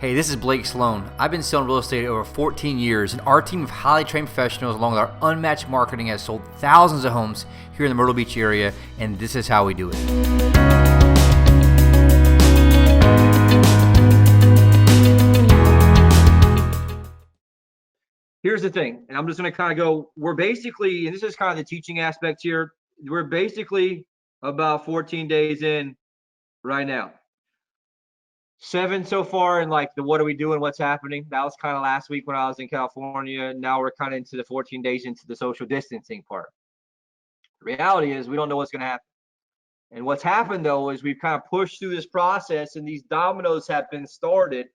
Hey, this is Blake Sloan. I've been selling real estate over 14 years, and our team of highly trained professionals, along with our unmatched marketing, has sold thousands of homes here in the Myrtle Beach area, and this is how we do it. Here's the thing, and I'm just going to kind of go, we're basically, and this is kind of the teaching aspect here, we're basically about 14 days in right now. 7 so far, and like the what are we doing, what's happening. That was kind of last week when I was in California. Now we're kind of into the 14 days into the social distancing part. The reality is we don't know what's going to happen. And what's happened though is we've kind of pushed through this process, and these dominoes have been started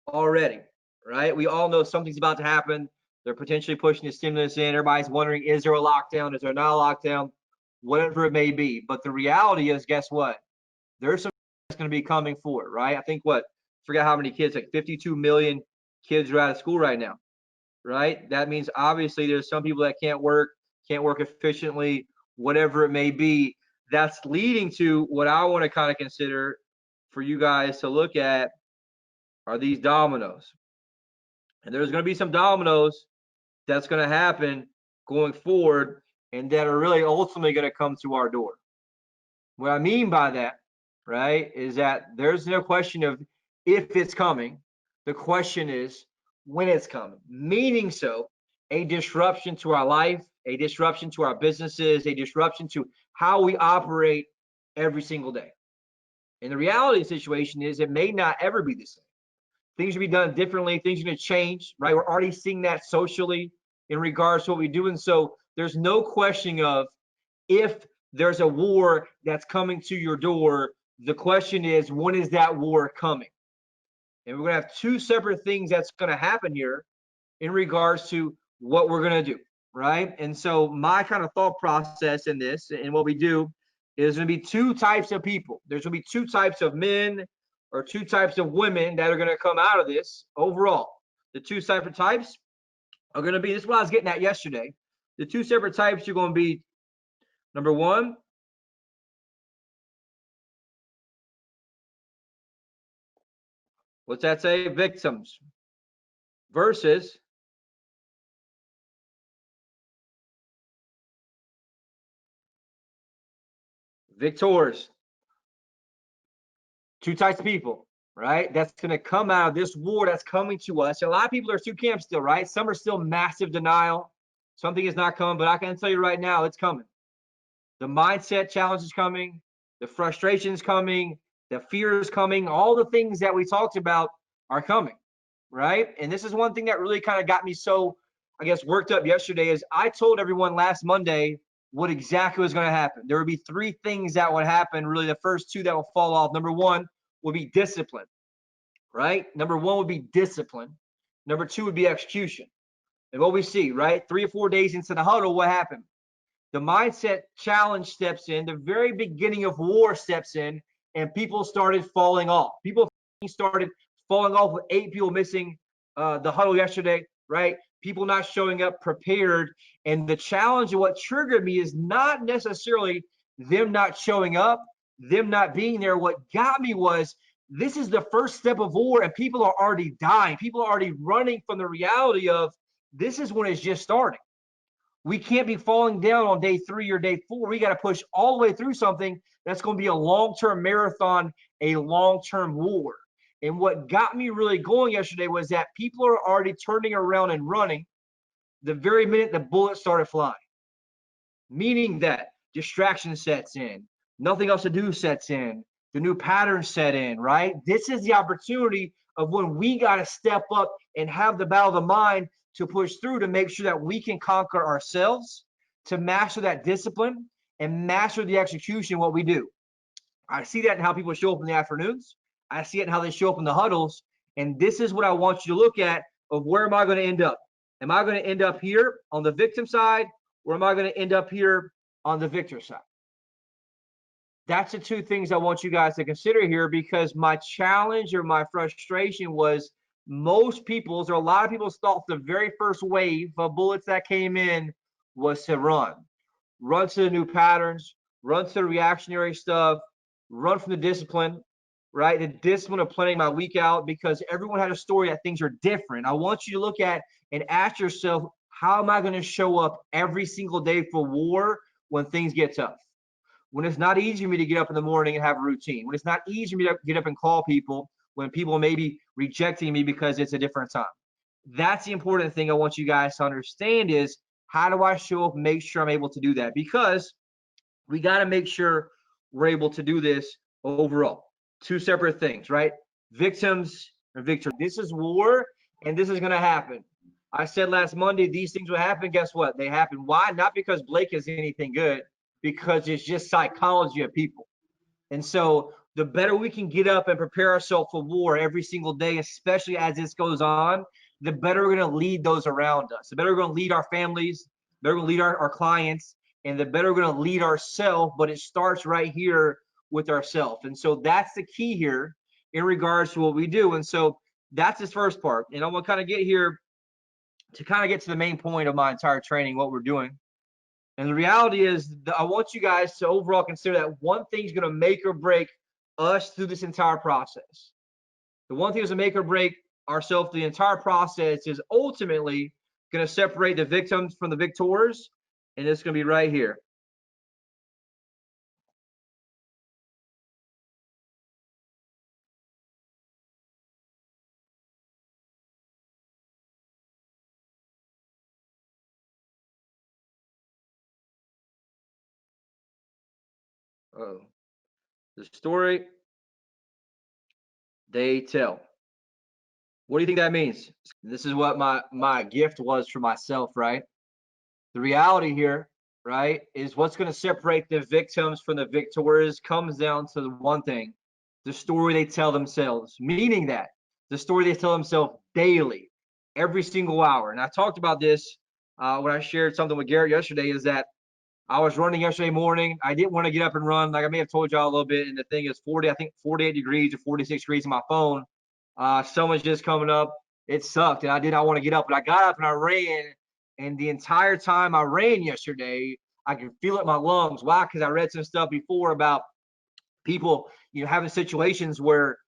already, right? We all know something's about to happen. They're potentially pushing the stimulus in. Everybody's wondering, is there a lockdown? Is there not a lockdown? Whatever it may be. But the reality is, guess what? There's some that's going to be coming forward, right? I think forget how many kids, like 52 million kids are out of school right now, right? That means obviously there's some people that can't work efficiently, whatever it may be. That's leading to what I want to kind of consider for you guys to look at are these dominoes. And there's going to be some dominoes that's going to happen going forward, and that are really ultimately going to come to our door. What I mean by that, right, is that there's no question of if it's coming. The question is when it's coming. Meaning a disruption to our life, a disruption to our businesses, a disruption to how we operate every single day. And the reality of the situation is it may not ever be the same. Things will be done differently. Things are going to change, right? We're already seeing that socially in regards to what we do. And so there's no question of if there's a war that's coming to your door, the question is, when is that war coming? And we're going to have two separate things that's going to happen here in regards to what we're going to do, right? And so my kind of thought process in this and what we do is going to be two types of people. There's going to be two types of men or two types of women that are going to come out of this overall. The two separate types are going to be, this is what I was getting at yesterday. The two separate types are going to be, number one, what's that say? Victims versus victors. Two types of people, right? That's going to come out of this war that's coming to us. A lot of people are two camps still, right? Some are still massive denial. Something is not coming, but I can tell you right now, it's coming. The mindset challenge is coming. The frustration is coming. The fear is coming. All the things that we talked about are coming, right? And this is one thing that really kind of got me so, I guess, worked up yesterday is I told everyone last Monday what exactly was going to happen. There would be three things that would happen. Really, the first two that will fall off. Number one would be discipline, right? Number one would be discipline. Number two would be execution. And what we see, right? 3 or 4 days into the huddle, what happened? The mindset challenge steps in. The very beginning of war steps in, and people started falling off. People started falling off with 8 people missing the huddle yesterday, right? People not showing up prepared. And the challenge of what triggered me is not necessarily them not showing up, them not being there. What got me was this is the first step of war, and people are already dying. People are already running from the reality of this is when it's just starting. We can't be falling down on day 3 or day 4. We got to push all the way through something that's going to be a long-term marathon, a long-term war. And what got me really going yesterday was that people are already turning around and running the very minute the bullets started flying. Meaning that distraction sets in, nothing else to do sets in, the new patterns set in, right? This is the opportunity of when we got to step up and have the battle of the mind to push through to make sure that we can conquer ourselves, to master that discipline and master the execution, what we do. I see that in how people show up in the afternoons. I see it in how they show up in the huddles. And this is what I want you to look at of where am I going to end up? Am I going to end up here on the victim side, or am I going to end up here on the victor side? That's the two things I want you guys to consider here, because my challenge or my frustration was most people's, or a lot of people's thought the very first wave of bullets that came in was to run to the new patterns, run to the reactionary stuff, run from the discipline. right? The discipline of planning my week out, because everyone had a story that things are different. I want you to look at and ask yourself, how am I going to show up every single day for war when things get tough? When it's not easy for me to get up in the morning and have a routine, when it's not easy for me to get up and call people, when people may be rejecting me because it's a different time. That's the important thing I want you guys to understand is, how do I show up, make sure I'm able to do that? Because we got to make sure we're able to do this overall. Two separate things, right? Victims and victory. This is war, and this is going to happen. I said last Monday these things will happen. Guess what? They happen. Why? Not because Blake is anything good, because it's just psychology of people. And so the better we can get up and prepare ourselves for war every single day, especially as this goes on, the better we're going to lead those around us. The better we're going to lead our families, the better we're going to lead our clients, and the better we're going to lead ourselves. But it starts right here with ourselves. And so that's the key here in regards to what we do. And so that's this first part. And I'm going to kind of get here to kind of get to the main point of my entire training, what we're doing. And the reality is I want you guys to overall consider that one thing's going to make or break us through this entire process. The one thing that's going to make or break ourselves through the entire process is ultimately going to separate the victims from the victors. And it's going to be right here. Oh, the story they tell. What do you think that means? This is what my gift was for myself, right? The reality here, right, is what's going to separate the victims from the victors comes down to the one thing: the story they tell themselves, meaning that the story they tell themselves daily, every single hour. And I talked about this when I shared something with Garrett yesterday, is that I was running yesterday morning. I didn't want to get up and run. Like I may have told y'all a little bit. And the thing is 40, I think 48 degrees or 46 degrees on my phone. Someone's just coming up. It sucked. And I did not want to get up, but I got up and I ran. And the entire time I ran yesterday, I could feel it in my lungs. Why? Because I read some stuff before about people, having situations where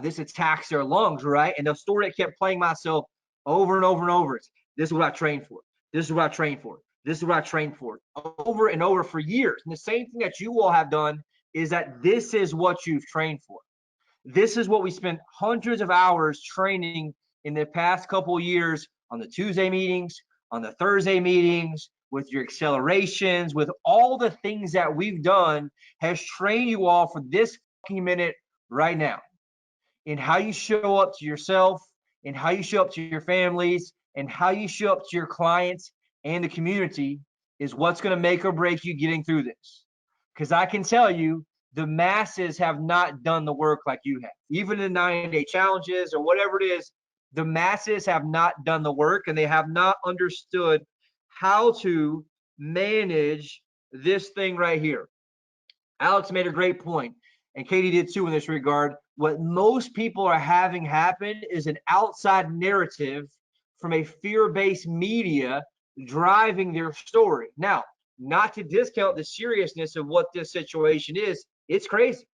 this attacks their lungs, right? And the story that kept playing myself over and over and over is, this is what I trained for. This is what I trained for. This is what I trained for, over and over for years. And the same thing that you all have done is that this is what you've trained for. This is what we spent hundreds of hours training in the past couple of years on the Tuesday meetings, on the Thursday meetings, with your accelerations, with all the things that we've done, has trained you all for this fucking minute right now, in how you show up to yourself, in how you show up to your families, and how you show up to your clients and the community is what's going to make or break you getting through this. Because I can tell you, the masses have not done the work like you have. Even in 90-day challenges or whatever it is, the masses have not done the work, and they have not understood how to manage this thing right here. Alex made a great point, and Katie did too in this regard. What most people are having happen is an outside narrative from a fear-based media driving their story. Now, not to discount the seriousness of what this situation is, it's crazy,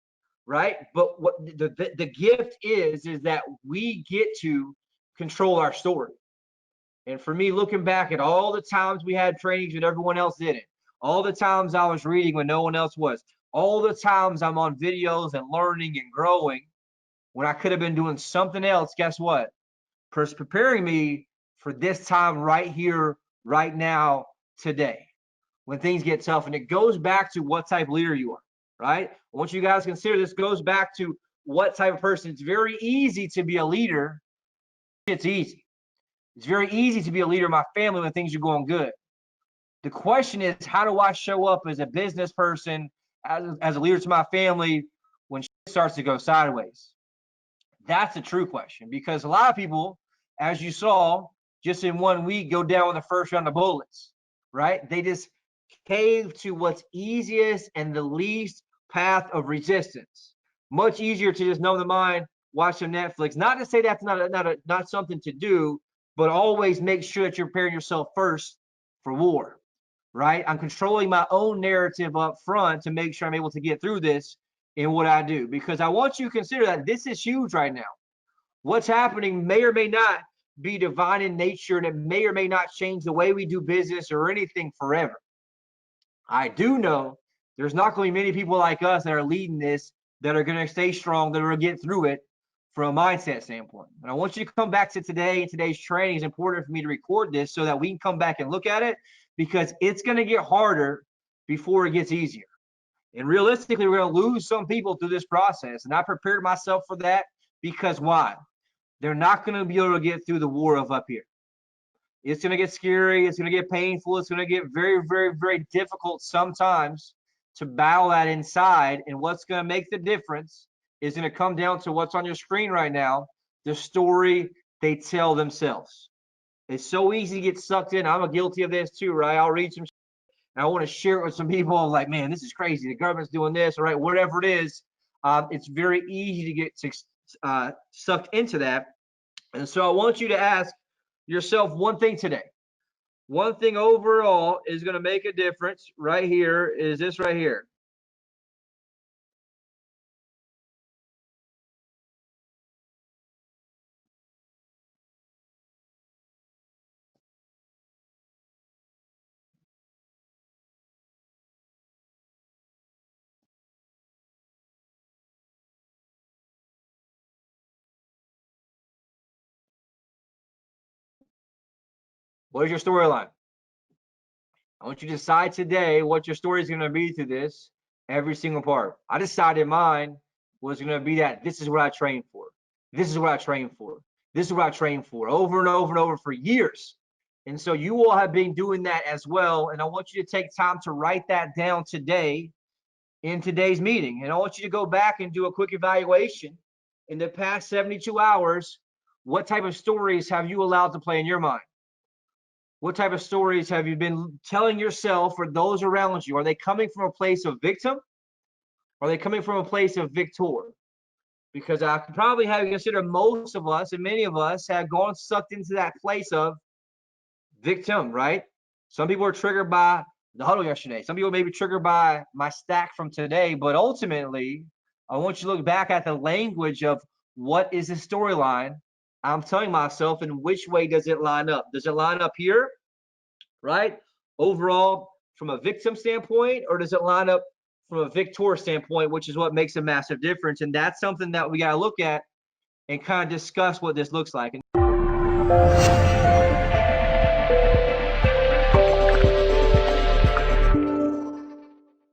right? But what the gift is that we get to control our story. And for me, looking back at all the times we had trainings when everyone else did it, all the times I was reading when no one else was, all the times I'm on videos and learning and growing when I could have been doing something else, guess what? Preparing me for this time right here, right now, today, when things get tough. And it goes back to what type of leader you are, right? I want you guys to consider this goes back to what type of person. It's very easy to be a leader. It's easy. It's very easy to be a leader in my family when things are going good. The question is, how do I show up as a business person, as a leader to my family when shit starts to go sideways? That's the true question, because a lot of people, as you saw, just in 1 week, go down with the first round of bullets, right? They just cave to what's easiest and the least path of resistance. Much easier to just numb the mind, watch some Netflix. Not to say that's not something to do, but always make sure that you're preparing yourself first for war, right? I'm controlling my own narrative up front to make sure I'm able to get through this. in what I do, because I want you to consider that this is huge right now. What's happening may or may not be divine in nature, and it may or may not change the way we do business or anything forever. I do know there's not going to be many people like us that are leading this that are going to stay strong, that are going to get through it from a mindset standpoint. And I want you to come back to today, and today's training is important for me to record this so that we can come back and look at it, because it's going to get harder before it gets easier. And realistically, we're going to lose some people through this process. And I prepared myself for that, because why? They're not going to be able to get through the war of up here. It's going to get scary. It's going to get painful. It's going to get very, very, very difficult sometimes to battle that inside. And what's going to make the difference is going to come down to what's on your screen right now, the story they tell themselves. It's so easy to get sucked in. I'm guilty of this too, right? I'll read some and I want to share it with some people like, man, this is crazy. The government's doing this, right? Whatever it is, it's very easy to get sucked into that. And so I want you to ask yourself one thing today. One thing overall is going to make a difference right here is this right here. What is your storyline? I want you to decide today what your story is going to be through this, every single part. I decided mine was going to be that this is what I trained for. This is what I trained for. This is what I trained for over and over and over for years. And so you all have been doing that as well. And I want you to take time to write that down today in today's meeting. And I want you to go back and do a quick evaluation in the past 72 hours. What type of stories have you allowed to play in your mind? What type of stories have you been telling yourself or those around you? Are they coming from a place of victim? Or are they coming from a place of victor? Because I could probably have you consider most of us and many of us have gone sucked into that place of victim, right? Some people are triggered by the huddle yesterday. Some people may be triggered by my stack from today. But ultimately, I want you to look back at the language of what is the storyline I'm telling myself, and which way does it line up? Does it line up here, right? Overall, from a victim standpoint, or does it line up from a victor standpoint, which is what makes a massive difference? And that's something that we got to look at and kind of discuss what this looks like.